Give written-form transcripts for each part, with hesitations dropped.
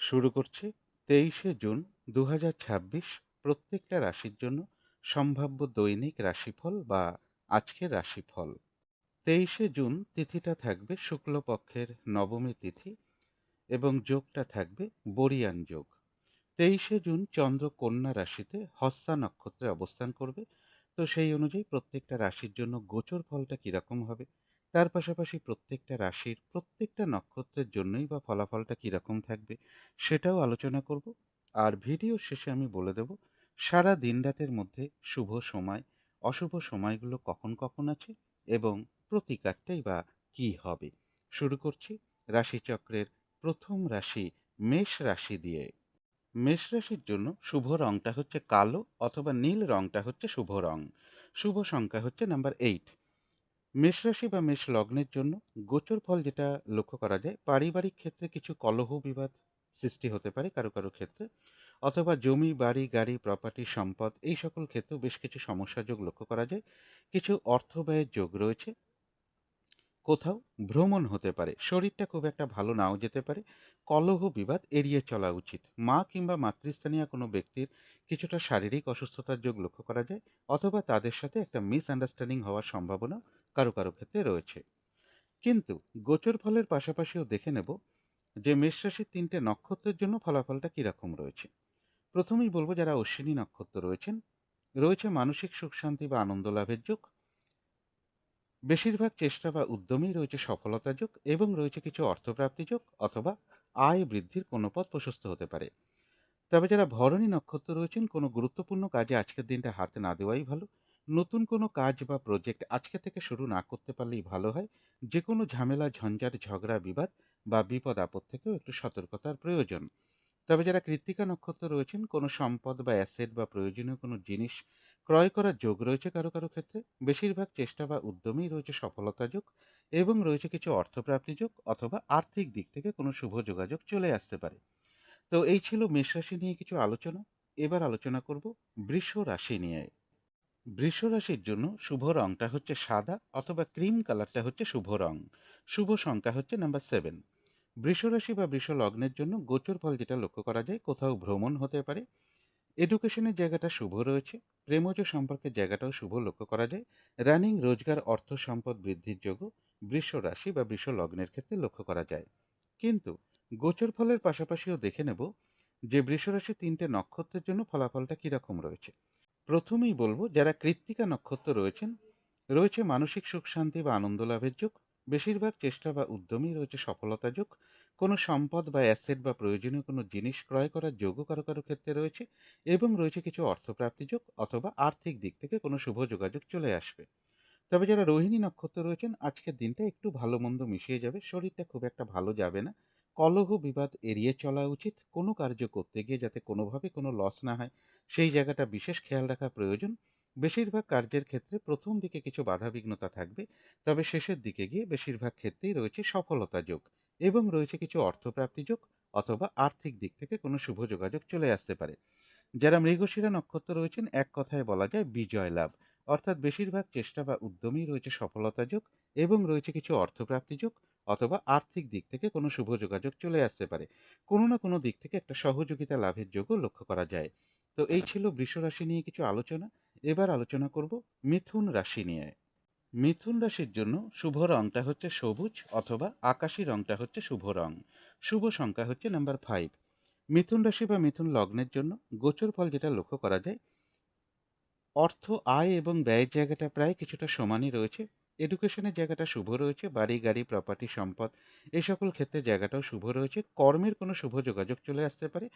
শুরু করছি 23শে জুন 2026 প্রত্যেকটা রাশির জন্য সম্ভাব্য দৈনিক রাশিফল বা আজকের রাশিফল। 23শে জুন তিথিটা থাকবে শুক্লপক্ষের নবমী তিথি এবং যোগটা থাকবে বরিয়ান যোগ। 23শে জুন চন্দ্র কন্যা রাশিতে হস্তা নক্ষত্রে অবস্থান করবে। তো সেই অনুযায়ী প্রত্যেকটা রাশির জন্য গোচর ফলটা কিরকম হবে, তার পাশাপাশি প্রত্যেকটা রাশির প্রত্যেকটা নক্ষত্রের জন্যই বা ফলাফলটা কিরকম থাকবে সেটাও আলোচনা করব। আর ভিডিও শেষে আমি বলে দেব সারা দিন রাতের মধ্যে শুভ সময় অশুভ সময়গুলো কখন কখন আছে এবং প্রতিকারটাই বা কি হবে। শুরু করছি রাশিচক্রের প্রথম রাশি মেষ রাশি দিয়ে। মেষ রাশির জন্য শুভ রংটা হচ্ছে কালো অথবা নীল রংটা হচ্ছে শুভ রং। শুভ সংখ্যা হচ্ছে নাম্বার 8। মেষ রাশি বা মেষ লগ্নের জন্য গোচর ফল যেটা লক্ষ্য করা যায়, পারিবারিক ক্ষেত্রে কিছু কলহ বিবাদ সৃষ্টি হতে পারে কারো কারো ক্ষেত্রে, অথবা জমি বাড়ি গাড়ি প্রপার্টি সম্পদ এই সকল ক্ষেত্রেও বেশ কিছু সমস্যা যোগ লক্ষ্য করা যায়। কিছু অর্থ ব্যয়ের যোগ রয়েছে। কোথাও ভ্রমণ হতে পারে, শরীরটা খুব একটা ভালো নাও যেতে পারে। কলহ বিবাদ এড়িয়ে চলা উচিত। মা কিংবা মাতৃস্থানীয় কোনো ব্যক্তির কিছুটা শারীরিক অসুস্থতার যোগ লক্ষ্য করা যায়, অথবা তাদের সাথে একটা মিসআন্ডারস্ট্যান্ডিং হওয়ার সম্ভাবনা কারো কারো ক্ষেত্রে রয়েছে। কিন্তু গোচর ফলের পাশাপাশিও দেখে নেব যে মেষ রাশির 3টে নক্ষত্রের জন্য ফলাফলটা কিরকম রয়েছে। প্রথমেই বলবো যারা অশ্বিনী নক্ষত্র রয়েছেন, রয়েছে মানসিক সুখ শান্তি বা আনন্দ লাভের যোগ। বেশিরভাগ চেষ্টা বা উদ্যমেই রয়েছে সফলতা যোগ এবং রয়েছে কিছু অর্থপ্রাপ্তি যোগ, অথবা আয় বৃদ্ধির কোনো পথ প্রশস্ত হতে পারে। তবে যারা ভরণী নক্ষত্র রয়েছেন, কোনো গুরুত্বপূর্ণ কাজে আজকের দিনটা হাতে না দেওয়াই ভালো। নতুন কোনো কাজ বা প্রজেক্ট আজকে থেকে শুরু না করতে পারলেই ভালো হয়। যে কোনো ঝামেলা ঝঞ্ঝাট ঝগড়া বিবাদ বা বিপদ আপদ থেকেও একটু সতর্কতার প্রয়োজন। তবে যারা কৃত্তিকা নক্ষত্র রয়েছেন, কোনো সম্পদ বা অ্যাসেট বা প্রয়োজনীয় কোনো জিনিস ক্রয় করার যোগ রয়েছে কারো কারো ক্ষেত্রে। বেশিরভাগ চেষ্টা বা উদ্যমেই রয়েছে সফলতা যোগ এবং রয়েছে কিছু অর্থপ্রাপ্তি যোগ, অথবা আর্থিক দিক থেকে কোনো শুভ যোগাযোগ চলে আসতে পারে। তো এই ছিল মেষ রাশি নিয়ে কিছু আলোচনা। এবার আলোচনা করব বৃষ রাশি নিয়ে। বৃষ রাশির জন্য শুভ রংটা হচ্ছে সাদা অথবা ক্রিম কালারটা হচ্ছে শুভ রং। শুভ সংখ্যা হচ্ছে নাম্বার 7। বৃষ রাশি বা বৃষ লগ্নের জন্য গোচর ফল যেটা লক্ষ্য করা যায়, কোথাও ভ্রমণ হতে পারে। এডুকেশনের জায়গাটা শুভ রয়েছে। প্রেমজ সম্পর্কের জায়গাটাও শুভ লক্ষ্য করা যায়। রানিং রোজগার অর্থ সম্পদ বৃদ্ধির যোগও বৃষ রাশি বা বৃষ লগ্নের ক্ষেত্রে লক্ষ্য করা যায়। কিন্তু গোচর ফলের পাশাপাশিও দেখে নেব যে বৃষ রাশি 3টে নক্ষত্রের জন্য ফলাফলটা কিরকম রয়েছে। প্রথমেই বলবো যারা কৃত্তিকা নক্ষত্র রয়েছেন, রয়েছে মানসিক সুখ শান্তি বা আনন্দ লাভের যোগ। বেশিরভাগ চেষ্টা বা উদ্যমেই রয়েছে সফলতা যোগ। কোনো সম্পদ বা অ্যাসেট বা প্রয়োজনীয় কোনো জিনিস ক্রয় করার যোগও কারো কারো ক্ষেত্রে রয়েছে এবং রয়েছে কিছু অর্থপ্রাপ্তি যোগ, অথবা আর্থিক দিক থেকে কোনো শুভ যোগাযোগ চলে আসবে। তবে যারা রোহিণী নক্ষত্র রয়েছেন, আজকের দিনটা একটু ভালো মন্দ মিশিয়ে যাবে, শরীরটা খুব একটা ভালো যাবে না। কলহ বিবাদ এড়িয়ে চলা উচিত। কোনো কার্য করতে গিয়ে যাতে কোনোভাবে কোনো লস না হয় সেই জায়গাটা বিশেষ খেয়াল রাখা প্রয়োজন। বেশিরভাগ কার্যের ক্ষেত্রে প্রথম দিকে কিছু বাধাবিঘ্নতা থাকবে, তবে শেষের দিকে গিয়ে বেশিরভাগ ক্ষেত্রেই রয়েছে সফলতা যোগ এবং রয়েছে কিছু অর্থপ্রাপ্তি যোগ, অথবা আর্থিক দিক থেকে কোনো শুভ যোগাযোগ চলে আসতে পারে। যারা মৃগশিরা নক্ষত্র রয়েছেন, এক কথায় বলা যায় বিজয় লাভ, অর্থাৎ বেশিরভাগ চেষ্টা বা উদ্যমেই রয়েছে সফলতা যোগ এবং রয়েছে কিছু অর্থপ্রাপ্তি যোগ, অথবা আর্থিক দিক থেকে কোনো শুভ যোগাযোগ চলে আসতে পারে। কোনো না কোনো দিক থেকে একটা সহযোগিতা লাভের যোগও লক্ষ্য করা যায়। তো এই ছিল বৃষ রাশি নিয়ে কিছু আলোচনা। এবার আলোচনা করব মিথুন রাশি নিয়ে। মিথুন রাশির জন্য শুভ রংটা হচ্ছে সবুজ অথবা আকাশী রংটা হচ্ছে শুভ রং। শুভ সংখ্যা হচ্ছে নাম্বার 5। মিথুন রাশি বা মিথুন লগ্নের জন্য গোচর ফল যেটা লক্ষ্য করা যায়, অর্থ আয় এবং ব্যয়ের জায়গাটা প্রায় কিছুটা সমানই রয়েছে। এডুকেশনের জায়গাটা শুভ রয়েছে। বাড়ি গাড়ি প্রপার্টি সম্পদ এই সকল ক্ষেত্রে জায়গাটাও শুভ রয়েছে। কর্মের কোনো শুভ যোগাযোগ চলে আসতে পারে,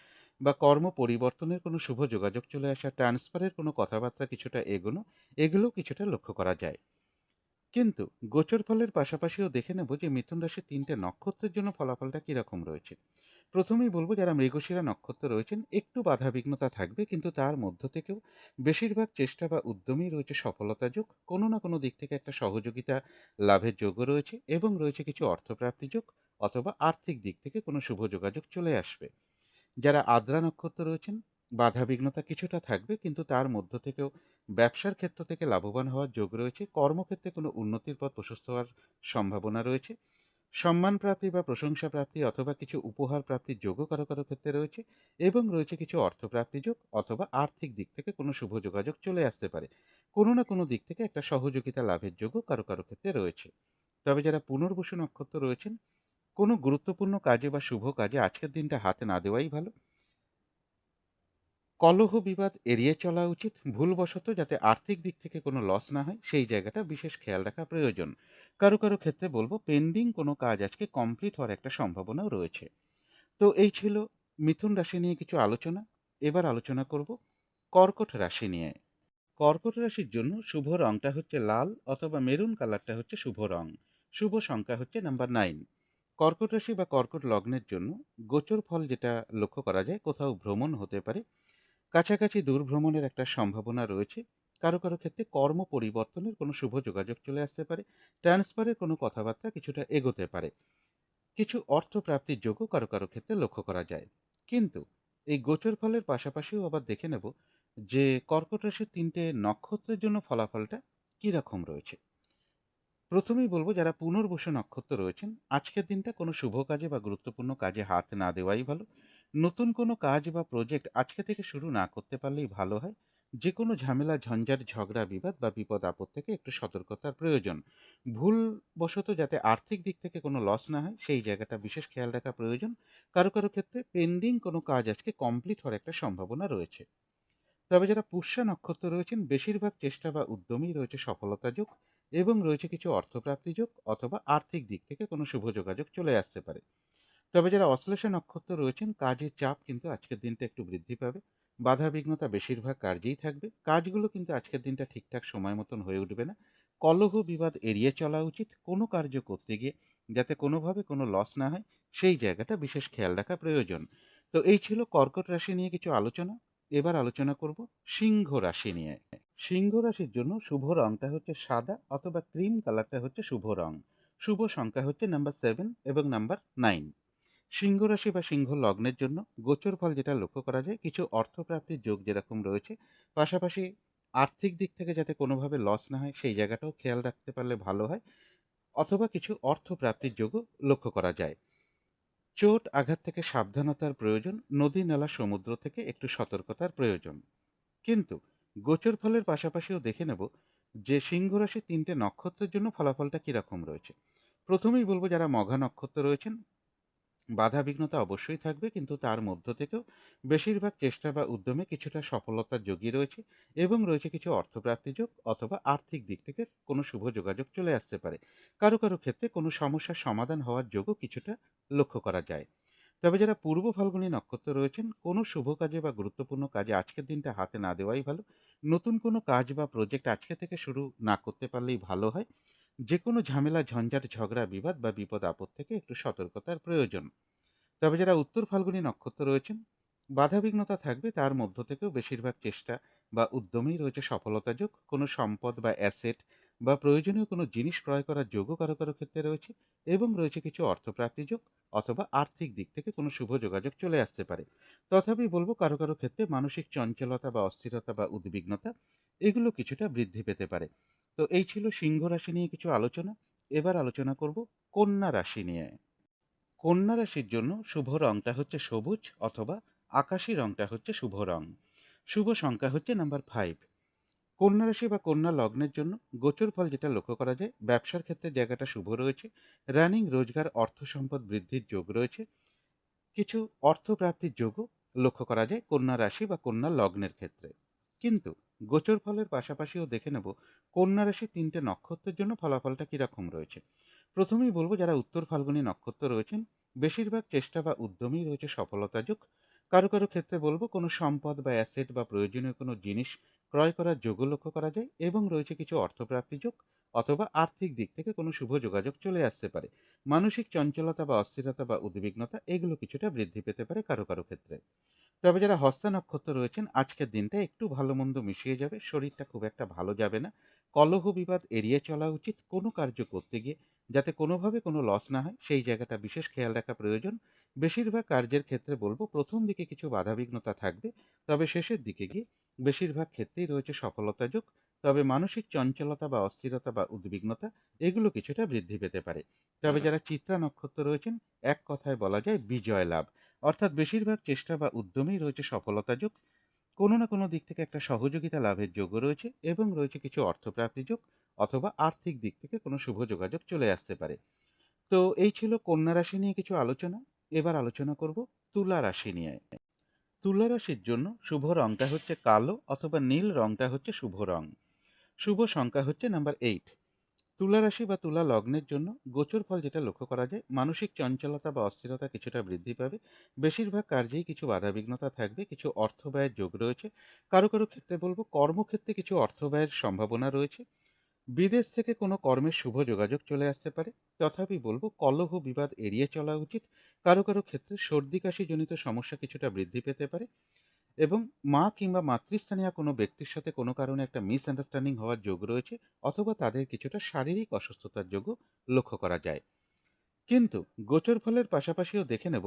বা কর্ম পরিবর্তনের কোনো শুভ যোগাযোগ চলে আসা, ট্রান্সফারের কোনো কথাবার্তা কিছুটা এগোনো, এগুলোও কিছুটা লক্ষ্য করা যায়। কিন্তু গোচর ফলের পাশাপাশিও দেখে নেব যে মিথুন রাশির 3টে নক্ষত্রের জন্য ফলাফলটা কিরকম রয়েছে। প্রথমেই বলবো যারা মৃগশিরা নক্ষত্র রয়েছেন, একটু বাধাবিঘ্নতা থাকবে, কিন্তু তার মধ্য থেকেও বেশিরভাগ চেষ্টা বা উদ্যমেই রয়েছে সফলতা যোগ। কোনো না কোনো দিক থেকে একটা সহযোগিতা লাভের যোগও রয়েছে এবং রয়েছে কিছু অর্থপ্রাপ্তি যোগ, অথবা আর্থিক দিক থেকে কোনো শুভ যোগাযোগ চলে আসবে। যারা আদ্রা নক্ষত্র রয়েছেন, বাধাবিঘ্নতা কিছুটা থাকবে, কিন্তু তার মধ্য থেকেও ব্যবসার ক্ষেত্র থেকে লাভবান হওয়ার যোগ রয়েছে। কর্মক্ষেত্রে কোনো উন্নতির পথ প্রশস্ত হওয়ার সম্ভাবনা রয়েছে। সম্মান প্রাপ্তি বা প্রশংসা প্রাপ্তি অথবা কিছু উপহার প্রাপ্তির যোগও কারো কারো ক্ষেত্রে রয়েছে, এবং রয়েছে কিছু অর্থপ্রাপ্তি যোগ অথবা আর্থিক দিক থেকে কোনো শুভ যোগাযোগ চলে আসতে পারে। কোনো না কোনো দিক থেকে একটা সহযোগিতা লাভের যোগও কারো কারো ক্ষেত্রে রয়েছে। তবে যারা পুনর্বসু নক্ষত্র রয়েছেন, কোনো গুরুত্বপূর্ণ কাজে বা শুভ কাজে আজকের দিনটা হাতে না দেওয়াই ভালো। কলহ বিবাদ এড়িয়ে চলা উচিত, ভুলবশত যাতে আর্থিক দিক থেকে কোনো লস না হয় সেই জায়গাটা বিশেষ খেয়াল রাখা প্রয়োজন। কারো কারো ক্ষেত্রে বলবো পেন্ডিং কোনো কাজ আজকে কমপ্লিট হওয়ার একটা সম্ভাবনাও রয়েছে। তো এই ছিল মিথুন রাশি নিয়ে কিছু আলোচনা। এবার আলোচনা করব কর্কট রাশি নিয়ে। কর্কট রাশির জন্য শুভ রংটা হচ্ছে লাল অথবা মেরুন কালারটা হচ্ছে শুভ রং। শুভ সংখ্যা হচ্ছে নাম্বার 9। কর্কট রাশি বা কর্কট লগ্নের জন্য গোচর ফল যেটা লক্ষ্য করা যায়, কোথাও ভ্রমণ হতে পারে, কাছাকাছি দূর ভ্রমণের একটা সম্ভাবনা রয়েছে। কারো কারো ক্ষেত্রে কর্ম পরিবর্তনের কোনো শুভ যোগাযোগ চলে আসতে পারে, ট্রান্সফারের কোনো কথাবার্তা কিছুটা এগোতে পারে, কিছু অর্থ প্রাপ্তির যোগও কারো কারো ক্ষেত্রে লক্ষ্য করা যায়। কিন্তু এই গোচর ফলের পাশাপাশিও আবার দেখে নেব যে কর্কট রাশির 3টে নক্ষত্রের জন্য ফলাফলটা কিরকম রয়েছে। প্রথমেই বলবো যারা পুনর্বসু নক্ষত্র রয়েছেন, আজকের দিনটা কোনো শুভ কাজে বা গুরুত্বপূর্ণ কাজে হাত না দেওয়াই ভালো। নতুন কোনো কাজ বা প্রজেক্ট আজকে থেকে শুরু না করতে পারলেই ভালো হয়। যে কোনো ঝামেলা ঝঞ্ঝাট ঝগড়া বিবাদ বা বিপদ আপদ থেকে একটু সতর্কতার প্রয়োজন। ভুলবশত যাতে আর্থিক দিক থেকে কোনো লস না হয় সেই জায়গাটা বিশেষ খেয়াল রাখা প্রয়োজন। কারো কারো ক্ষেত্রে পেন্ডিং কোনো কাজ আজকে কমপ্লিট হওয়ার একটা সম্ভাবনা রয়েছে। তবে যারা পুষ্যা নক্ষত্র রয়েছেন, বেশিরভাগ চেষ্টা বা উদ্যমেই রয়েছে সফলতা যোগ, এবং রয়েছে কিছু অর্থপ্রাপ্তি যোগ অথবা আর্থিক দিক থেকে কোনো শুভ যোগাযোগ চলে আসতে পারে। তবে যারা অশ্লেষা নক্ষত্র রয়েছেন, কাজের চাপ কিন্তু আজকের দিনটা একটু বৃদ্ধি পাবে। বাধা বিঘ্নতা বেশিরভাগ কার্যেই থাকবে, কাজগুলো কিন্তু আজকের দিনটা ঠিকঠাক সময় মতন হয়ে উঠবে না। কলহ বিবাদ এড়িয়ে চলা উচিত কোনো কার্য করতে গিয়ে, যাতে কোনোভাবে কোনো লস না হয় সেই জায়গাটা বিশেষ খেয়াল রাখা প্রয়োজন। তো এই ছিল কর্কট রাশি নিয়ে কিছু আলোচনা। এবার আলোচনা করব সিংহ রাশি নিয়ে। সিংহ রাশির জন্য শুভ রংটা হচ্ছে সাদা অথবা ক্রিম কালারটা হচ্ছে শুভ রং। শুভ সংখ্যা হচ্ছে নাম্বার 7 এবং নাম্বার 9। সিংহ রাশি বা সিংহ লগ্নের জন্য গোচর ফল যেটা লক্ষ্য করা যায়, কিছু অর্থপ্রাপ্তির যোগ যেরকম রয়েছে, পাশাপাশি আর্থিক দিক থেকে যাতে কোনোভাবে লস না হয় সেই জায়গাটাও খেয়াল রাখতে পারলে ভালো হয়, অথবা কিছু অর্থপ্রাপ্তির যোগও লক্ষ্য করা যায়। চোট আঘাত থেকে সাবধানতার প্রয়োজন, নদী নালা সমুদ্র থেকে একটু সতর্কতার প্রয়োজন। কিন্তু গোচর ফলের পাশাপাশিও দেখে নেব যে সিংহ রাশির 3টে নক্ষত্রের জন্য ফলাফলটা কিরকম রয়েছে। প্রথমেই বলবো যারা মঘা নক্ষত্র রয়েছেন, বাধা বিঘ্নতা অবশ্যই থাকবে, কিন্তু তার মধ্য থেকেও বেশিরভাগ চেষ্টা বা উদ্যমে কিছুটা সফলতার যোগই রয়েছে, এবং রয়েছে কিছু অর্থপ্রাপ্তি যোগ অথবা আর্থিক দিক থেকে কোনো শুভ যোগাযোগ চলে আসতে পারে। কারো কারো ক্ষেত্রে কোনো সমস্যার সমাধান হওয়ার যোগও কিছুটা লক্ষ্য করা যায়। তবে যারা পূর্ব ফাল্গুনী নক্ষত্র রয়েছেন, কোনো শুভ কাজে বা গুরুত্বপূর্ণ কাজে আজকের দিনটা হাতে না দেওয়াই ভালো। নতুন কোনো কাজ বা প্রজেক্ট আজকে থেকে শুরু না করতে পারলেই ভালো হয়। যে কোনো ঝামেলা ঝঞ্ঝাট ঝগড়া বিবাদ বা বিপদ আপদ থেকে একটু সতর্কতার প্রয়োজন। তবে যারা উত্তর ফাল্গুনী নক্ষত্র রয়েছেন, বাধাবিঘ্নতা থাকবে, তার মধ্য থেকেও বেশিরভাগ চেষ্টা বা উদ্যমেই রয়েছে সফলতা যোগ, কোনো সম্পদ বা অ্যাসেট বা প্রয়োজনীয় কোনো জিনিস ক্রয় করার যোগও কারো কারো ক্ষেত্রে রয়েছে, এবং রয়েছে কিছু অর্থপ্রাপ্তি যোগ অথবা আর্থিক দিক থেকে কোনো শুভ যোগাযোগ চলে আসতে পারে। তথাপি বলবো কারো কারো ক্ষেত্রে মানসিক চঞ্চলতা বা অস্থিরতা বা উদ্বিগ্নতা এগুলো কিছুটা বৃদ্ধি পেতে পারে। তো এই ছিল সিংহ রাশি নিয়ে কিছু আলোচনা। এবার আলোচনা করব কন্যা রাশি নিয়ে। কন্যা রাশির জন্য শুভ রংটা হচ্ছে সবুজ অথবা আকাশী রংটা হচ্ছে শুভ রং। শুভ সংখ্যা হচ্ছে নাম্বার 5। কন্যা রাশি বা কন্যা লগ্নের জন্য গোচর ফল যেটা লক্ষ্য করা যায়, ব্যবসার ক্ষেত্রে জায়গাটা শুভ রয়েছে, রানিং রোজগার অর্থ সম্পদ বৃদ্ধির যোগ রয়েছে, কিছু অর্থপ্রাপ্তির যোগও লক্ষ্য করা যায় কন্যা রাশি বা কন্যা লগ্নের ক্ষেত্রে। কিন্তু গোচর ফলের পাশাপাশিও দেখে নেব কন্যা রাশি 3টে নক্ষত্রের জন্য ফলাফলটা কিরকম রয়েছে। প্রথমেই বলবো যারা উত্তর ফাল্গুনী নক্ষত্র রয়েছেন, বেশিরভাগ চেষ্টা বা উদ্যমেই রয়েছে সফলতা যোগ। কারো কারো ক্ষেত্রে বলবো কোনো সম্পদ বা অ্যাসেট বা প্রয়োজনীয় কোনো জিনিস ক্রয় করার যোগও লক্ষ্য করা যায়, এবং রয়েছে কিছু অর্থপ্রাপ্তি যোগ অথবা আর্থিক দিক থেকে কোনো শুভ যোগাযোগ চলে আসতে পারে। মানসিক চঞ্চলতা বা অস্থিরতা বা উদ্বিগ্নতা এগুলো কিছুটা বৃদ্ধি পেতে পারে কারো কারো ক্ষেত্রে। তবে যারা হস্তা নক্ষত্র রয়েছেন, আজকের দিনটা একটু ভালো মন্দ মিশিয়ে যাবে, শরীরটা খুব একটা ভালো যাবে না। কলহ বিবাদ এড়িয়ে চলা উচিত কোনো কার্য করতে গিয়ে, যাতে কোনোভাবে কোনো লস না হয় সেই জায়গাটা বিশেষ খেয়াল রাখা প্রয়োজন। বেশিরভাগ কার্যের ক্ষেত্রে বলবো প্রথম দিকে কিছু বাধাবিঘ্নতা থাকবে, তবে শেষের দিকে গিয়ে বেশিরভাগ ক্ষেত্রেই রয়েছে সফলতা যোগ, তবে মানসিক চঞ্চলতা বা অস্থিরতা বা উদ্বিগ্নতা এগুলো কিছুটা বৃদ্ধি পেতে পারে। তবে যারা চিত্রা নক্ষত্র রয়েছেন, এক কথায় বলা যায় বিজয় লাভ, অর্থাৎ বেশিরভাগ চেষ্টা বা উদ্যমেই রয়েছে সফলতা যোগ, কোনো না কোনো দিক থেকে একটা সহযোগিতা লাভের যোগও রয়েছে এবং রয়েছে কিছু অর্থপ্রাপ্তি যোগ অথবা আর্থিক দিক থেকে কোনো শুভ যোগাযোগ চলে আসতে পারে। তো এই ছিল কন্যা রাশি নিয়ে কিছু আলোচনা। এবার আলোচনা করব তুলা রাশি নিয়ে। তুলা রাশির জন্য শুভ রংটা হচ্ছে কালো অথবা নীল রংটা হচ্ছে শুভ রং। শুভ সংখ্যা হচ্ছে নাম্বার 8। তুলা রাশি বা তুলা লগ্নের জন্য গোচর ফল যেটা লক্ষ্য করা যায়, মানসিক চঞ্চলতা বা অস্থিরতা কিছুটা বৃদ্ধি পাবে। বেশিরভাগ কার্যেই কিছু বাধাবিঘ্নতা থাকবে, কিছু অর্থ ব্যয়ের যোগ রয়েছে। কারো কারো ক্ষেত্রে বলবো কর্মক্ষেত্রে কিছু অর্থ ব্যয়ের সম্ভাবনা রয়েছে। বিদেশ থেকে কোনো কর্মের শুভ যোগাযোগ চলে আসতে পারে। তথাপি বলবো কলহ বিবাদ এড়িয়ে চলা উচিত। কারো কারো ক্ষেত্রে সর্দি কাশি জনিত সমস্যা কিছুটা বৃদ্ধি পেতে পারে এবং মা কিংবা মাতৃস্থানীয় কোনো ব্যক্তির সাথে কোনো কারণে একটা মিসআন্ডারস্ট্যান্ডিং হওয়ার যোগ রয়েছে, অথবা তাদের কিছুটা শারীরিক অসুস্থতার যোগও লক্ষ্য করা যায়। কিন্তু গোচর ফলের পাশাপাশিও দেখে নেব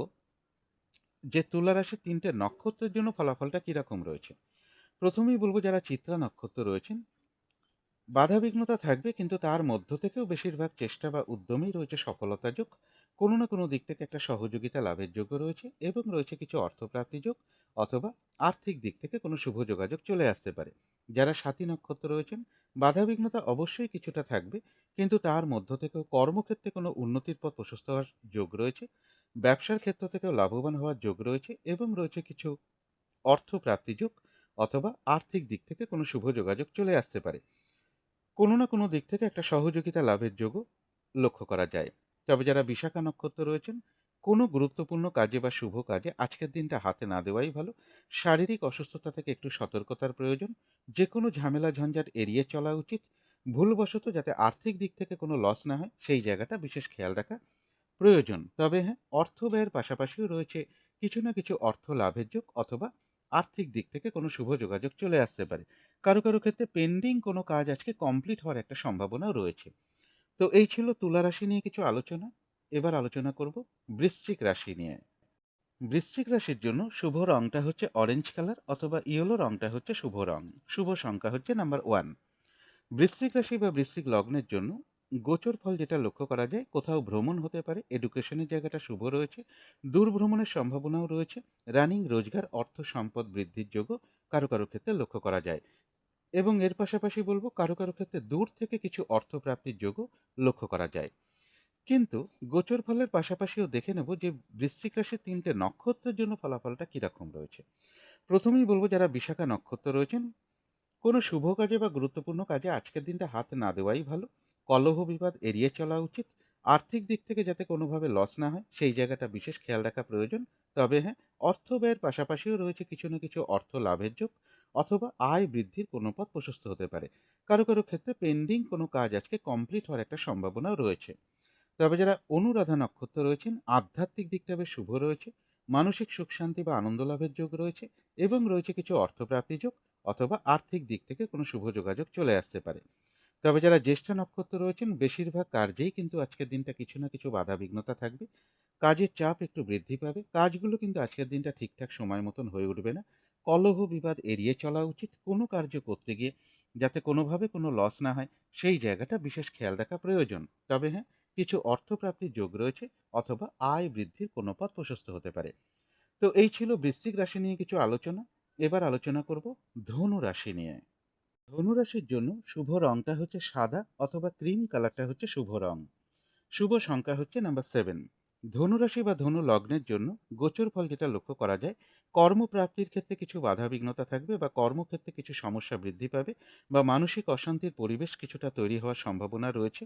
যে তুলা রাশির ৩টে নক্ষত্রের জন্য ফলাফলটা কিরকম রয়েছে। প্রথমেই বলবো যারা চিত্রা নক্ষত্র রয়েছেন, বাধাবিঘ্নতা থাকবে কিন্তু তার মধ্য থেকেও বেশিরভাগ চেষ্টা বা উদ্যমেই রয়েছে সফলতা যোগ। কোনো না কোনো দিক থেকে একটা সহযোগিতা লাভের যোগও রয়েছে এবং রয়েছে কিছু অর্থপ্রাপ্তি যোগ অথবা আর্থিক দিক থেকে কোনো শুভ যোগাযোগ চলে আসতে পারে। যারা সাথী নক্ষত্র রয়েছেন, বাধাবিঘ্নতা অবশ্যই কিছুটা থাকবে কিন্তু তার মধ্য থেকেও কর্মক্ষেত্রে কোনো উন্নতির পথ প্রশস্ত হওয়ার যোগ রয়েছে। ব্যবসার ক্ষেত্র থেকেও লাভবান হওয়ার যোগ রয়েছে এবং রয়েছে কিছু অর্থপ্রাপ্তি যোগ অথবা আর্থিক দিক থেকে কোনো শুভ যোগাযোগ চলে আসতে পারে। কোনো না কোনো দিক থেকে একটা সহযোগিতা লাভের যোগও লক্ষ্য করা যায়। তবে যারা বিশাখা নক্ষত্র রয়েছেন, কোনো গুরুত্বপূর্ণ কাজে বা শুভ কাজে আজকের দিনটা হাতে না দেওয়াই ভালো। শারীরিক অসুস্থতা থেকে একটু সতর্কতার প্রয়োজন। যে কোনো ঝামেলা ঝঞ্ঝাট এড়িয়ে চলা উচিত। ভুলবশত যাতে আর্থিক দিক থেকে কোনো লস না হয় সেই জায়গাটা বিশেষ খেয়াল রাখা প্রয়োজন। তবে হ্যাঁ, অর্থ ব্যয়ের পাশাপাশিও রয়েছে কিছু না কিছু অর্থ লাভের যোগ অথবা আর্থিক দিক থেকে কোনো শুভ যোগাযোগ চলে আসতে পারে। কারো কারো ক্ষেত্রে পেন্ডিং কোনো কাজ আজকে কমপ্লিট হওয়ার একটা সম্ভাবনাও রয়েছে। তো এই ছিল তুলা রাশি নিয়ে কিছু আলোচনা। এবার আলোচনা করব বৃশ্চিক রাশি নিয়ে। বৃশ্চিক রাশির জন্য শুভ রংটা হচ্ছে অরেঞ্জ কালার অথবা ইয়েলো রংটা হচ্ছে শুভ রং। শুভ সংখ্যা হচ্ছে নাম্বার 1। বৃশ্চিক রাশি বা বৃশ্চিক লগ্নের জন্য গোচর ফল যেটা লক্ষ্য করা যায়, কোথাও ভ্রমণ হতে পারে, এডুকেশনের জায়গাটা শুভ রয়েছে, দূর ভ্রমণের সম্ভাবনাও রয়েছে, রানিং রোজগার অর্থ সম্পদ বৃদ্ধির যোগও কারো কারো ক্ষেত্রে লক্ষ্য করা যায় এবং এর পাশাপাশি বলবো কারো কারো ক্ষেত্রে দূর থেকে কিছু অর্থ প্রাপ্তির যোগও লক্ষ্য করা যায়। কিন্তু গোচর ফলের পাশাপাশিও দেখে নেব যে বৃশ্চিক রাশির ৩টে নক্ষত্রের জন্য ফলাফলটা কিরকম রয়েছে। প্রথমেই বলবো যারা বিশাখা নক্ষত্র রয়েছেন, কোনো শুভ কাজে বা গুরুত্বপূর্ণ কাজে আজকের দিনটা হাত না দেওয়াই ভালো। কলহ বিবাদ এড়িয়ে চলা উচিত। আর্থিক দিক থেকে যাতে কোনোভাবে লস না হয় সেই জায়গাটা বিশেষ খেয়াল রাখা প্রয়োজন। তবে হ্যাঁ, অর্থ ব্যয়ের পাশাপাশিও রয়েছে কিছু না কিছু অর্থ লাভের যোগ অথবা আয় বৃদ্ধির কোনো পথ প্রশস্ত হতে পারে। কারো কারো ক্ষেত্রে পেন্ডিং কোনো কাজ আজকে কমপ্লিট হওয়ার একটা সম্ভাবনাও রয়েছে। তবে যারা অনুরাধা নক্ষত্র রয়েছেন, আধ্যাত্মিক দিকটা বেশ শুভ রয়েছে। মানসিক সুখ শান্তি বা আনন্দ লাভের যোগ রয়েছে এবং রয়েছে কিছু অর্থপ্রাপ্তি যোগ অথবা আর্থিক দিক থেকে কোনো শুভ যোগাযোগ চলে আসতে পারে। তবে যারা জ্যেষ্ঠা নক্ষত্র রয়েছেন, বেশিরভাগ কার্যেই কিন্তু আজকের দিনটা কিছু না কিছু বাধা বিঘ্নতা থাকবে। কাজের চাপ একটু বৃদ্ধি পাবে, কাজগুলো কিন্তু আজকের দিনটা ঠিকঠাক সময় মতন হয়ে উঠবে না। কলহ বিবাদ এড়িয়ে চলা উচিত কোনো কার্য করতে গিয়ে, যাতে কোনোভাবে কোনো লস না হয় সেই জায়গাটা বিশেষ খেয়াল রাখা প্রয়োজন। তবে হ্যাঁ, কিছু অর্থপ্রাপ্তির যোগ রয়েছে অথবা আয় বৃদ্ধির কোনো পথ প্রশস্ত হতে পারে। তো এই ছিল বৃশ্চিক রাশি নিয়ে কিছু আলোচনা। এবার আলোচনা করব ধনু রাশি নিয়ে। ধনুরাশির জন্য শুভ রংটা হচ্ছে সাদা অথবা ক্রিম কালারটা হচ্ছে শুভ রং। শুভ সংখ্যা হচ্ছে নাম্বার 7। ধনুরাশি বা ধনু লগ্নের জন্য গোচর ফল যেটা লক্ষ্য করা যায়, কর্মপ্রাপ্তির ক্ষেত্রে কিছু বাধা বিঘ্নতা থাকবে বা কর্মক্ষেত্রে কিছু সমস্যা বৃদ্ধি পাবে বা মানসিক অশান্তির পরিবেশ কিছুটা তৈরি হওয়ার সম্ভাবনা রয়েছে।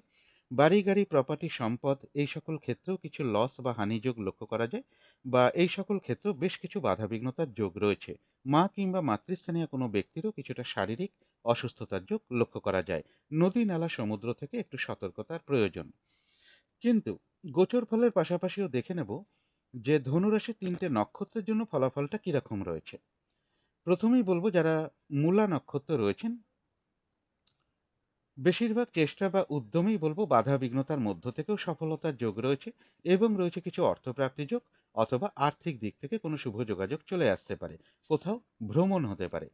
বাড়ি গাড়ি প্রপার্টি সম্পদ এই সকল ক্ষেত্রেও কিছু লস বা হানিযোগ লক্ষ্য করা যায় বা এই সকল ক্ষেত্রেও বেশ কিছু বাধা বিঘ্নতার যোগ রয়েছে। মা কিংবা মাতৃস্থানীয় কোনো ব্যক্তিরও কিছুটা শারীরিক অসুস্থতার যোগ লক্ষ্য করা যায়। নদী নালা সমুদ্র থেকে একটু সতর্কতার প্রয়োজন। কিন্তু গোচর ফলের পাশাপাশিও দেখে নেব যে ধনুরাশির ৩টে নক্ষত্রের জন্য ফলাফলটা কিরকম রয়েছে। প্রথমেই বলবো যারা মূলা নক্ষত্র রয়েছেন, বেশিরভাগ চেষ্টা বা উদ্যমেই বলবো বাধা বিঘ্নতার মধ্য থেকেও সফলতার যোগ রয়েছে এবং রয়েছে কিছু অর্থপ্রাপ্তি যোগ অথবা আর্থিক দিক থেকে কোনো শুভ যোগাযোগ চলে আসতে পারে। কোথাও ভ্রমণ হতে পারে।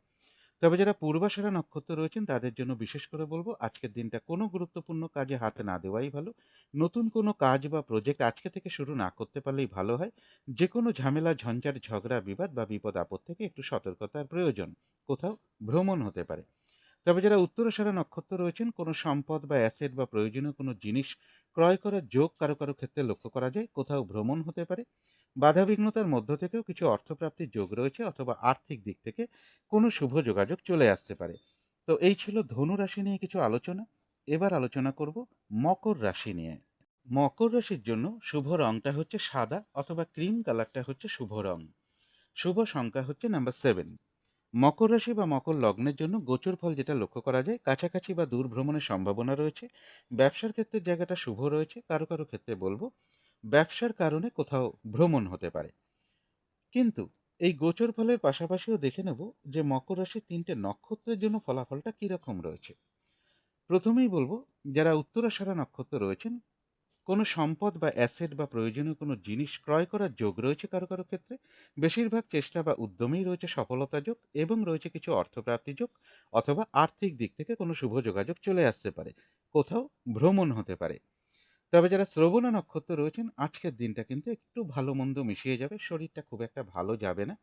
তবে যারা পূর্বাষাঢ়া নক্ষত্র রয়েছেন তাদের জন্য বিশেষ করে বলবো আজকের দিনটা কোনো গুরুত্বপূর্ণ কাজে হাতে না দেওয়াই ভালো। নতুন কোনো কাজ বা প্রজেক্ট আজকে থেকে শুরু না করতে পারলেই ভালো হয়। যে কোনো ঝামেলা, ঝঞ্ঝাট, ঝগড়া, বিবাদ বা বিপদ আপদ থেকে একটু সতর্কতার প্রয়োজন। কোথাও ভ্রমণ হতে পারে। তবে যারা উত্তরাষাঢ়া নক্ষত্র রয়েছেন কোনো সম্পদ বা অ্যাসেট বা প্রয়োজনীয় কোনো জিনিস ক্রয় করার যোগ কারো কারো ক্ষেত্রে লক্ষ্য করা যায়। কোথাও ভ্রমণ হতে পারে। বাধাবিঘ্নতার মধ্য থেকেও কিছু অর্থপ্রাপ্তির যোগ রয়েছে, অথবা আর্থিক দিক থেকে কোনো শুভ যোগাযোগ চলে আসতে পারে। তো এই ছিল ধনু রাশি নিয়ে কিছু আলোচনা। এবার আলোচনা করব মকর রাশি নিয়ে। মকর রাশির জন্য শুভ রংটা হচ্ছে সাদা অথবা ক্রিম কালারটা হচ্ছে শুভ রং। শুভ সংখ্যা হচ্ছে নাম্বার 7। মকর রাশি বা মকর লগ্নের জন্য গোচর ফল যেটা লক্ষ্য করা যায়, কাছাকাছি বা দূর ভ্রমণের সম্ভাবনা রয়েছে। ব্যবসার ক্ষেত্রে জায়গাটা শুভ রয়েছে। কারো কারো ক্ষেত্রে বলবো ব্যবসার কারণে কোথাও ভ্রমণ হতে পারে। কিন্তু এই গোচর ফলের পাশাপাশিও দেখে নেব যে মকর রাশির 3টে নক্ষত্রের জন্য ফলাফলটা কিরকম রয়েছে। প্রথমেই বলবো যারা উত্তরাষাঢ়া নক্ষত্র রয়েছেন কোনো সম্পদ বা অ্যাসেট বা প্রয়োজনীয় কোনো জিনিস ক্রয় করার যোগ রয়েছে কারো কারো ক্ষেত্রে। বেশিরভাগ চেষ্টা বা উদ্যমেই রয়েছে সফলতা যোগ, এবং রয়েছে কিছু অর্থপ্রাপ্তি যোগ, অথবা আর্থিক দিক থেকে কোনো শুভ যোগাযোগ চলে আসতে পারে। কোথাও ভ্রমণ হতে পারে। তবে যারা শ্রবণা নক্ষত্র রয়েছেন আজকের দিনটা কিন্তু একটু ভালো মন্দ মিশিয়ে যাবে। শরীরটা খুব একটা ভালো যাবে না।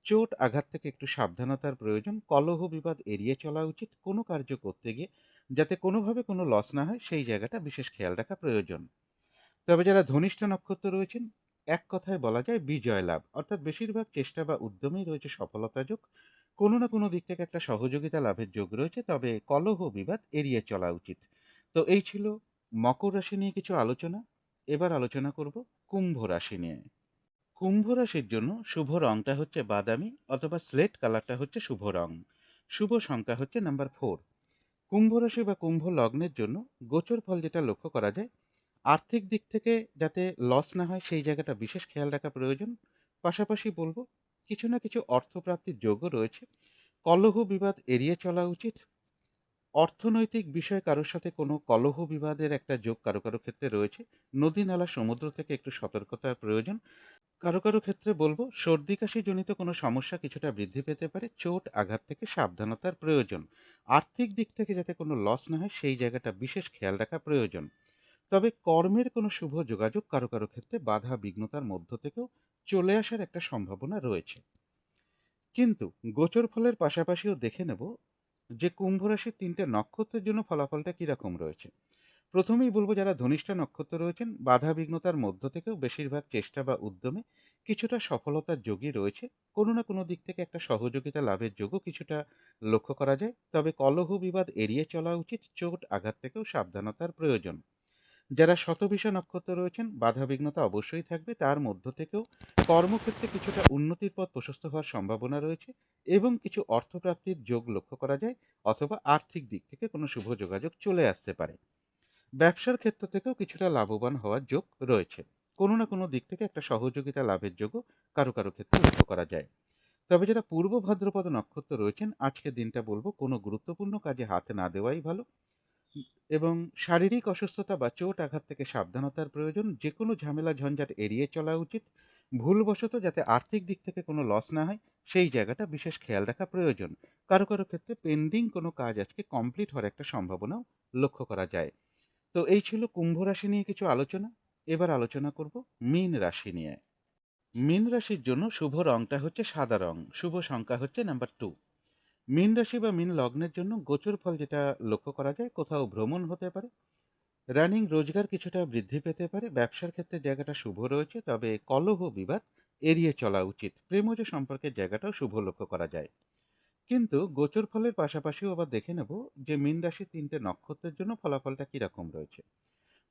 চোট আঘাত থেকে একটু সাবধানতার প্রয়োজন। কলহ বিবাদ এড়িয়ে চলা উচিত। কোনো কার্য করতে গিয়ে যাতে কোনোভাবে কোনো লস না হয় সেই জায়গাটা বিশেষ খেয়াল রাখা প্রয়োজন। তবে যারা ধনিষ্ঠা নক্ষত্র রয়েছেন এক কথায় বলা যায় বিজয় লাভ, অর্থাৎ বেশিরভাগ চেষ্টা বা উদ্যমেই রয়েছে সফলতা যোগ। কোনো না কোনো দিক থেকে একটা সহযোগিতা লাভের যোগ রয়েছে, তবে কলহ বিবাদ এড়িয়ে চলা উচিত। তো এই ছিল মকর রাশি নিয়ে কিছু আলোচনা। এবার আলোচনা করব কুম্ভ রাশি নিয়ে। কুম্ভ রাশির জন্য শুভ রংটা হচ্ছে বাদামি অথবা স্লেট কালারটা হচ্ছে শুভ রং। শুভ সংখ্যা হচ্ছে নাম্বার 4। কুম্ভ রাশি বা কুম্ভ লগ্নের জন্য গোচর ফল যেটা লক্ষ্য করা যায়, আর্থিক দিক থেকে যাতে লস না হয় সেই জায়গাটা বিশেষ খেয়াল রাখা প্রয়োজন। পাশাপাশি বলবো কিছু না কিছু অর্থপ্রাপ্তির যোগও রয়েছে। কলহ বিবাদ এড়িয়ে চলা উচিত। অর্থনৈতিক বিষয়ে কারোর সাথে কোনো কলহ বিবাদের একটা যোগ কারো কারো ক্ষেত্রে রয়েছে। নদী নালা সমুদ্র থেকে একটু সতর্কতার প্রয়োজন। কারো কারো ক্ষেত্রে বলবো সর্দি কাশি জনিত কোনো সমস্যা কিছুটা বৃদ্ধি পেতে পারে। চোট আঘাত থেকে সাবধানতার প্রয়োজন। আর্থিক দিক থেকে যাতে কোনো লস না হয় সেই জায়গাটা বিশেষ খেয়াল রাখা প্রয়োজন। তবে কর্মের কোনো শুভ যোগাযোগ কারো কারো ক্ষেত্রে বাধা বিঘ্নতার মধ্য থেকেও চলে আসার একটা সম্ভাবনা রয়েছে। কিন্তু গোচর ফলের পাশাপাশিও দেখে নেব যে কুম্ভ রাশির 3টে নক্ষত্রের জন্য ফলাফলটা কিরকম রয়েছে। প্রথমেই বলবো যারা ধনিষ্ঠা নক্ষত্র রয়েছেন বাধা বিঘ্নতার মধ্য থেকেও বেশিরভাগ চেষ্টা বা উদ্যমে কিছুটা সফলতার যোগই রয়েছে। কোনো না কোনো দিক থেকে একটা সহযোগিতা লাভের যোগও কিছুটা লক্ষ্য করা যায়। তবে কলহ বিবাদ এড়িয়ে চলা উচিত। চোট আঘাত থেকেও সাবধানতার প্রয়োজন। যারা শতভিষা নক্ষত্র রয়েছেন বাধাবিঘ্নতা অবশ্যই থাকবে, তার মধ্য থেকেও কর্মক্ষেত্রে কিছুটা উন্নতির পথ প্রশস্ত হওয়ার সম্ভাবনা রয়েছে, এবং কিছু অর্থপ্রাপ্তির যোগ লক্ষ্য করা যায়, অথবা আর্থিক দিক থেকে কোনো শুভ যোগাযোগ চলে আসতে পারে। ব্যবসার ক্ষেত্র থেকেও কিছুটা লাভবান হওয়ার যোগ রয়েছে। কোনো না কোনো দিক থেকে একটা সহযোগিতা লাভের যোগও কারো কারো ক্ষেত্রে লক্ষ্য করা যায়। তবে যারা পূর্ব ভাদ্রপদ নক্ষত্র রয়েছেন আজকের দিনটা বলবো কোনো গুরুত্বপূর্ণ কাজে হাত না দেওয়াই ভালো। এবং শারীরিক অসুস্থতা বা চোট আঘাত থেকে সাবধানতার প্রয়োজন। যে কোনো ঝামেলা ঝঞ্ঝাট এড়িয়ে চলা উচিত। ভুলবশত যাতে আর্থিক দিক থেকে কোনো লস না হয় সেই জায়গাটা বিশেষ খেয়াল রাখা প্রয়োজন। কারো কারো ক্ষেত্রে পেন্ডিং কোনো কাজ আজকে কমপ্লিট হওয়ার একটা সম্ভাবনাও লক্ষ্য করা যায়। তো এই ছিল কুম্ভ রাশি নিয়ে কিছু আলোচনা। এবার আলোচনা করব মীন রাশি নিয়ে। মীন রাশির জন্য শুভ রংটা হচ্ছে সাদা রং। শুভ সংখ্যা হচ্ছে নাম্বার 2। মীন রাশি বা মীন লগ্নের জন্য গোচর ফল যেটা লক্ষ্য করা যায়, কোথাও ভ্রমণ হতে পারে। রানিং রোজগার কিছুটা বৃদ্ধি পেতে পারে। ব্যবসার ক্ষেত্রে জায়গাটা শুভ রয়েছে, তবে কলহ বিবাদ এড়িয়ে চলা উচিত। প্রেমজ সম্পর্কের জায়গাটাও শুভ লক্ষ্য করা যায়। কিন্তু গোচর ফলের পাশাপাশিও আবার দেখে নেব যে মীন রাশির 3টে নক্ষত্রের জন্য ফলাফলটা কিরকম রয়েছে।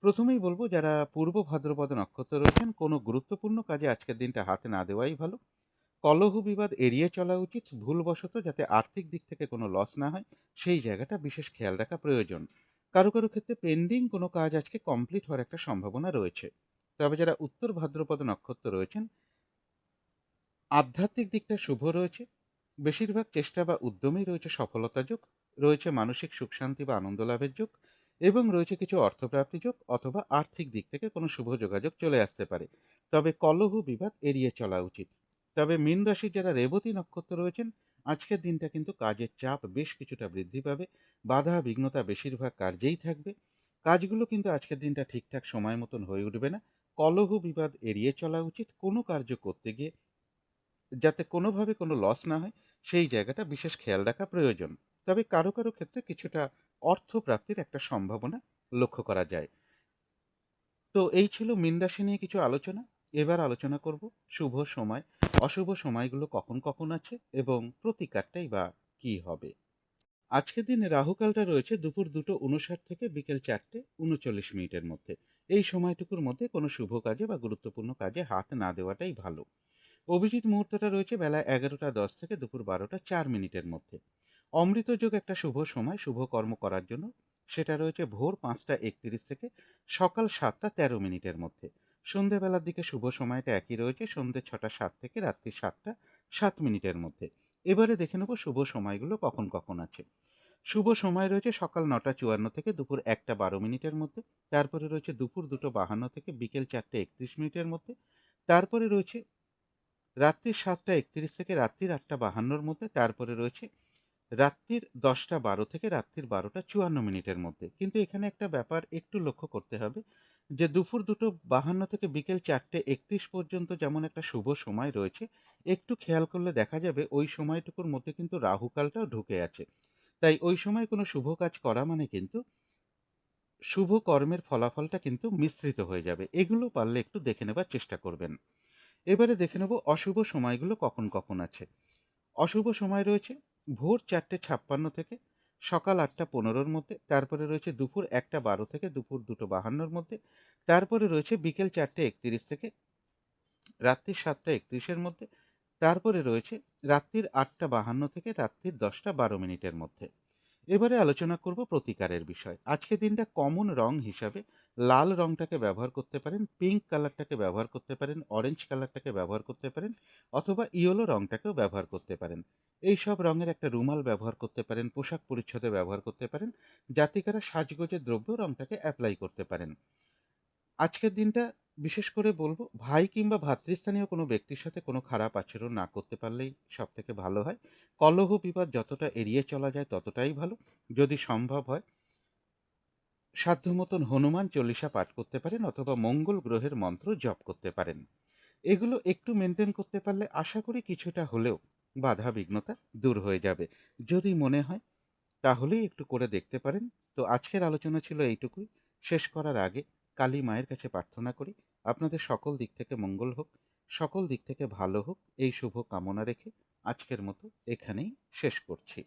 প্রথমেই বলবো যারা পূর্ব ভাদ্রপদ নক্ষত্র রয়েছেন কোনো গুরুত্বপূর্ণ কাজে আজকের দিনটা হাতে না দেওয়াই ভালো। কলহ বিবাদ এড়িয়ে চলা উচিত। ভুলবশত যাতে আর্থিক দিক থেকে কোনো লস না হয় সেই জায়গাটা বিশেষ খেয়াল রাখা প্রয়োজন। কারো কারো ক্ষেত্রে পেন্ডিং কোনো কাজ আজকে কমপ্লিট হওয়ার একটা সম্ভাবনা রয়েছে। তবে যারা উত্তর ভাদ্রপদ নক্ষত্র রয়েছেন আধ্যাত্মিক দিকটা শুভ রয়েছে। বেশিরভাগ চেষ্টা বা উদ্যমেই রয়েছে সফলতা যোগ। রয়েছে মানসিক সুখ শান্তি বা আনন্দ লাভের যোগ, এবং রয়েছে কিছু অর্থপ্রাপ্তি যোগ, অথবা আর্থিক দিক থেকে কোনো শুভ যোগাযোগ চলে আসতে পারে। তবে কলহ বিবাদ এড়িয়ে চলা উচিত। তবে মীন রাশির যারা রেবতী নক্ষত্র রয়েছেন আজকের দিনটা কিন্তু কাজের চাপ বেশ কিছুটা বৃদ্ধি পাবে, বাধা বিঘ্নতা বেশিরভাগ কার্যেই থাকবে। কাজগুলো কিন্তু আজকের দিনটা ঠিকঠাক সময় মতন হয়ে উঠবে না। কলহ বিবাদ এড়িয়ে চলা উচিত। কোনো কার্য করতে গিয়ে যাতে কোনোভাবে কোনো লস না হয়, সেই জায়গাটা বিশেষ খেয়াল রাখা প্রয়োজন। তবে কারো কারো ক্ষেত্রে কিছুটা অর্থ প্রাপ্তির একটা সম্ভাবনা লক্ষ্য করা যায়। তো এই ছিল মীন রাশি নিয়ে কিছু আলোচনা। এবার আলোচনা করব শুভ সময়, অশুভ সময়গুলো কখন কখন আছে এবং প্রতিকারটাই বা কি হবে। আজকের দিনে রাহুকালটা রয়েছে দুপুর 2:59 থেকে বিকেল 4:39 মধ্যে। এই সময়টুকুর মধ্যে কোনো শুভ কাজে বা গুরুত্বপূর্ণ কাজে হাত না দেওয়াটাই ভালো। অভিজিৎ মুহূর্তটা রয়েছে বেলা 11:10 থেকে দুপুর 12:04 মধ্যে। অমৃত যোগ একটা শুভ সময় শুভ কর্ম করার জন্য, সেটা রয়েছে ভোর 5:31 থেকে সকাল 7:13 মধ্যে। সন্ধেবেলার দিকে শুভ সময়টা একই রয়েছে, সন্ধে 6:07 থেকে রাত্রি 7:07 মধ্যে। এবারে দেখে নেব শুভ সময়গুলো কখন কখন আছে। শুভ সময় রয়েছে সকাল 9:54 থেকে দুপুর 1:12 মধ্যে। তারপরে রয়েছে দুপুর 2:52 থেকে বিকেল 4:31 মধ্যে। তারপরে রয়েছে রাত্রির 7:31 থেকে রাত্রির 8:52 মধ্যে। তারপরে রয়েছে রাত্রির 10:12 থেকে রাত্রির 12:54 মধ্যে। কিন্তু এখানে একটা ব্যাপার একটু লক্ষ্য করতে হবে, যে দুপুর 2:52 থেকে বিকেল 4:31 পর্যন্ত যেমন একটা শুভ সময় রয়েছে, একটু খেয়াল করলে দেখা যাবে ওই সময়টুকুর মধ্যে কিন্তু রাহুকালটাও ঢুকে আছে। তাই ওই সময় কোনো শুভ কাজ করা মানে কিন্তু শুভ কর্মের ফলাফলটা কিন্তু মিশ্রিত হয়ে যাবে। এগুলো পারলে একটু দেখে নেবার চেষ্টা করবেন। এবারে দেখে নেব অশুভ সময়গুলো কখন কখন আছে। অশুভ সময় রয়েছে ভোর 4:56 থেকে সকাল 8:15 মধ্যে। তারপরে রয়েছে দুপুর 1:12 থেকে দুপুর 2:52 মধ্যে। তারপরে রয়েছে বিকেল 4:31 থেকে রাত্রি 7:31 মধ্যে। তারপরে রয়েছে রাত্রির 8:52 থেকে রাত্রির 10:12 মধ্যে। এবারে আলোচনা করব প্রতিকারের বিষয়। আজকের দিনটা কমন রং হিসাবে লাল রংটাকে ব্যবহার করতে পারেন, পিঙ্ক কালারটাকে ব্যবহার করতে পারেন, অরেঞ্জ কালারটাকে ব্যবহার করতে পারেন, অথবা ইয়েলো রংটাকেও ব্যবহার করতে পারেন। এই সব রঙের একটা রুমাল ব্যবহার করতে পারেন, পোশাক পরিচ্ছদে ব্যবহার করতে পারেন। জাতিকারা সাজগোজের দ্রব্য রংটাকে অ্যাপ্লাই করতে পারেন। আজকের দিনটা বিশেষ করে বলব, ভাই কিংবা ভ্রাতৃস্থানীয় কোনো ব্যক্তির সাথে কোনো খারাপ আচরণ না করতে পারলেই সব থেকে ভালো হয়। কলহ বিবাদ যতটা এড়িয়ে চলা যায় ততটাই ভালো। যদি সম্ভব হয় সাধ্য মতন হনুমান চল্লিশা পাঠ করতে পারেন, অথবা মঙ্গল গ্রহের মন্ত্র জপ করতে পারেন। এগুলো একটু মেনটেন করতে পারলে আশা করি কিছুটা হলেও বাধা বিঘ্নতা দূর হয়ে যাবে। যদি মনে হয় তাহলেই একটু করে দেখতে পারেন। তো আজকের আলোচনা ছিল এইটুকুই। শেষ করার আগে কালী মায়ের কাছে প্রার্থনা করি আপনাদের সকল দিক থেকে মঙ্গল হোক, সকল দিক থেকে ভালো হোক, এই শুভ কামনা রেখে আজকের মতো এখানেই শেষ করছি।